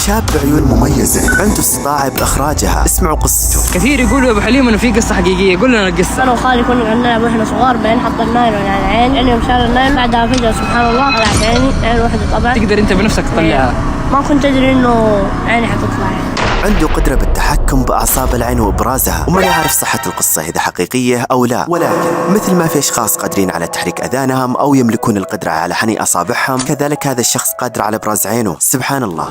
شاب بعيون مميزة عنده استطاعة بإخراجها. اسمعوا قصته. كثير يقولوا يا أبو حليم إنه في قصة حقيقية، قول لنا القصة. أنا وخالي كنا نلعب وإحنا صغار، بعدين حط النايلون على العين، يعني يوم شال النايلون بعدها فجأة سبحان الله طلعت عين واحدة طبعا. تقدر أنت بنفسك تطلعها؟ ما كنت أدري إنه عيني حتطلع. عنده قدرة بالتحكم بأعصاب العين وإبرازها، وما نعرف صحة القصة إذا حقيقية أو لا، ولكن مثل ما في أشخاص قادرين على تحريك أذانهم أو يملكون القدرة على حني أصابعهم، كذلك هذا الشخص قادر على إبراز عينه. سبحان الله.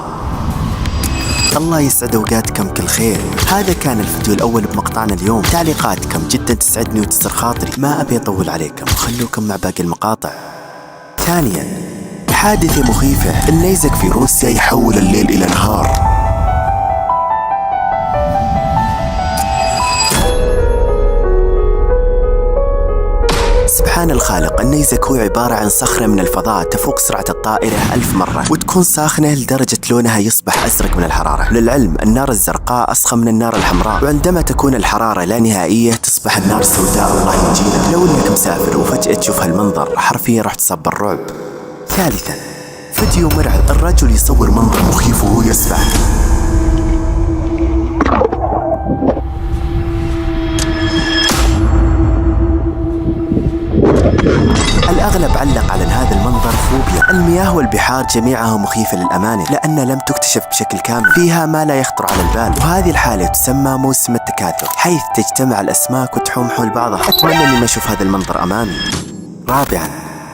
الله يسعد أوقاتكم كل خير. هذا كان الفيديو الأول بمقطعنا اليوم. تعليقاتكم جدا تسعدني وتسر خاطري، ما أبي أطول عليكم وخلوكم مع باقي المقاطع. ثانيا، حادثة مخيفة، النيزك في روسيا يحول الليل إلى نهار. سبحان الخالق، النيزك هو عبارة عن صخرة من الفضاء تفوق سرعة الطائرة 1000 مرة، وتكون ساخنة لدرجة لونها يصبح أزرق من الحرارة. للعلم النار الزرقاء أسخن من النار الحمراء، وعندما تكون الحرارة لا نهائية تصبح النار سوداء. الله ينجينا. لو انك مسافر وفجأة تشوف هالمنظر حرفيا راح تصاب بالرعب. ثالثا، فيديو مرعب، الرجل يصور منظر مخيف وهو يسبح. الأغلب علق على هذا المنظر فوبيا. المياه والبحار جميعها مخيفة للأمانة، لأنها لم تكتشف بشكل كامل، فيها ما لا يخطر على البال، وهذه الحالة تسمى موسم التكاثر، حيث تجتمع الأسماك وتحوم حول بعضها. أتمنى أني ما أشوف هذا المنظر أمامي. رابعا،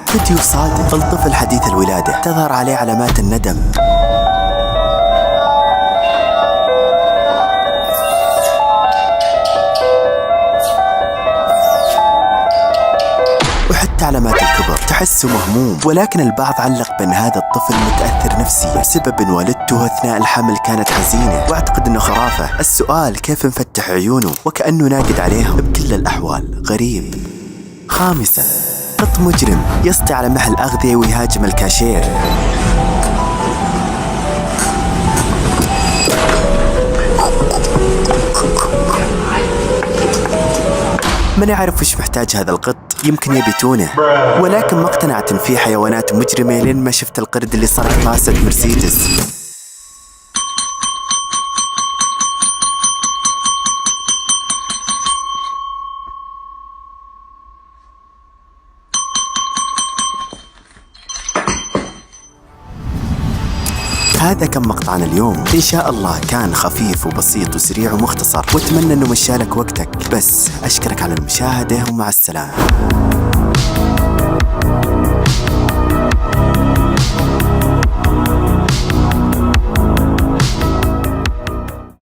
فيديو صادم، الطفل حديث الولادة تظهر عليه علامات الندم. وحتى علامات الكبر، تحسه مهموم، ولكن البعض علق بأن هذا الطفل متأثر نفسيا بسبب أن والدته أثناء الحمل كانت حزينة، واعتقد أنه خرافة. السؤال كيف نفتح عيونه وكأنه ناقد عليهم؟ بكل الأحوال غريب. خامسا، قط مجرم يسطي على محل أغذية ويهاجم الكاشير. ما نعرف وش محتاج هذا القط، يمكن يبي تونه، ولكن ما اقتنعت ان في حيوانات مجرمة لين ما شفت القرد اللي سرق طاسة مرسيدس. هذا كان مقطعنا اليوم، إن شاء الله كان خفيف وبسيط وسريع ومختصر، واتمنى أنه مشالك وقتك. بس أشكرك على المشاهدة ومع السلامة.